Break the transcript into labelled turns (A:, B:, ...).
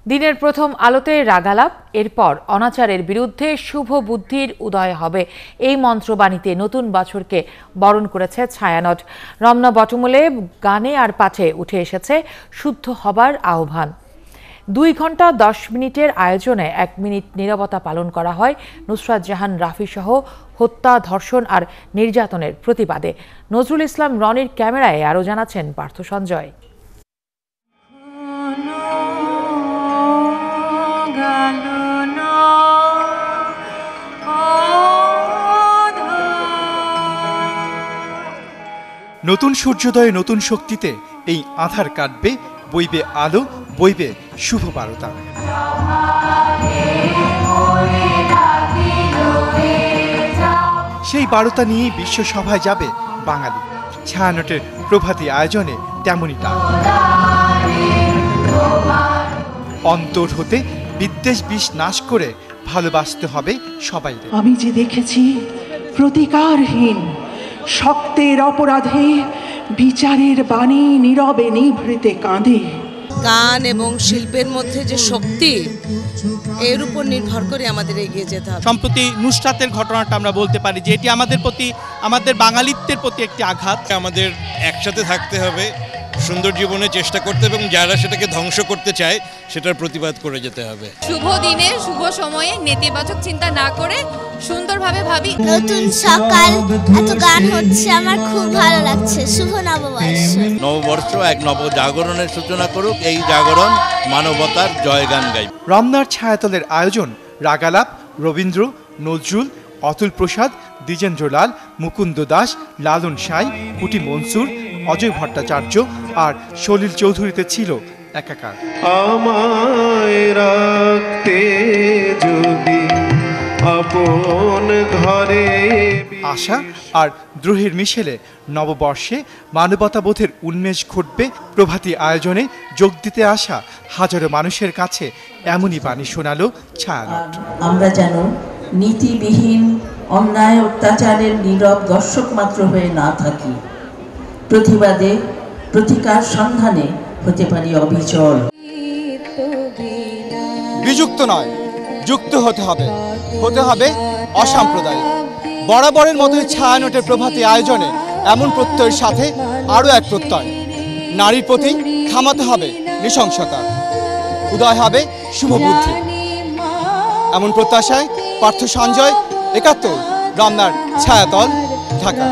A: দিনের প্রথম আলোতে রাগালাপ, এরপর অনাচারের বিরুদ্ধে শুভ বুদ্ধির উদয় হবে, এই মন্ত্রবাণীতে নতুন বছরকে বরণ করেছে ছায়ানট। রমনা বটমূলে গানে আর পাঠে উঠে এসেছে শুদ্ধ হবার আহ্বান। 2 ঘন্টা 10 মিনিটের আয়োজনে 1 মিনিট নীরবতা পালন করা হয় নুসরাত জাহান রাফি সহ হত্যা, ধর্ষণ আর নির্যাতনের প্রতিবাদে। নজরুল ইসলাম রনির ক্যামেরায় আরও জানাচ্ছেন পার্থ সঞ্জয়।
B: নতুন সূর্যোদয়ে নতুন শক্তিতে এই আঁধার কাটবে, বইবে আলো, বইবে শুভ বার্তা। সেই বার্তা নিয়েই বিশ্বসভায় যাবে বাঙালি। ছায়ানটের প্রভাতী আয়োজনে তেমনইটা। অন্তর হতে বিদ্বেষ বিষ নাশ করে ভালোবাসতে হবে সবাই।
C: আমি যে দেখেছি প্রতিকারহীন শক্তের অপরাধে বিচারের বাণী নীরবে নিভৃতে কাঁদে।
D: গান এবং শিল্পের মধ্যে যে শক্তি, এর উপর নির্ভর করে আমাদের এগিয়ে যেতে হবে।
E: সম্প্রতি নুসরাতের ঘটনাটা আমরা বলতে পারি যে এটি আমাদের প্রতি, আমাদের বাঙালিত্বের প্রতি একটি আঘাত।
F: আমাদের একসাথে থাকতে হবে, সুন্দর জীবনে চেষ্টা করতে হবে এবং যারা সেটাকে ধ্বংস করতে চায় সেটার প্রতিবাদ করে যেতে হবে।
G: শুভ দিনে শুভ সময়ে নেতিবাচক চিন্তা না করে সুন্দরভাবে ভাবি।
H: নতুন সকাল, এত গান হচ্ছে, আমার খুব ভালো লাগছে। শুভ নববর্ষ।
I: নববর্ষ এক নবজাগরণের সূচনা করুক, এই জাগরণ মানবতার জয়গান গাই।
B: রমনার ছায়াতলের আয়োজন রাগালাপ, রবীন্দ্র, নজরুল, অতুল প্রসাদ, দ্বিজেন্দ্রলাল, মুকুন্দ দাস, লালন সাঁই, কুটি মনসুর, অজয় ভট্টাচার্য আর সলিল চৌধুরীতে ছিল একাকার।
J: আমায় রাখতে যদি আপন ঘরে।
B: আশা আর দ্রোহের মিশেলে নববর্ষে মানবতাবোধের উন্মেষ ঘটবে। প্রভাতী আয়োজনে যোগ দিতে আসা হাজারো মানুষের কাছে এমনই বাণী শোনালো ছায়ানট।
K: আমরা যেন নীতিবিহীন অন্যায় অত্যাচারের নীরব দর্শক মাত্র হয়ে না থাকি, প্রতিবাদে প্রতিকার সন্ধানে হতে পারি অবিচল।
E: বিযুক্ত নয়, যুক্ত হতে হবে, হতে হবে অসাম্প্রদায়িক। বরাবরের মতোই ছায়ানটের প্রভাতী আয়োজনে এমন প্রত্যয়ের সাথে আরও এক প্রত্যয়, নারীর প্রতি থামাতে হবে নৃশংসতা, উদয় হবে শুভ বুদ্ধি। এমন প্রত্যাশায় পার্থ সঞ্জয়, ৭১, রমনার ছায়াতল, ঢাকা।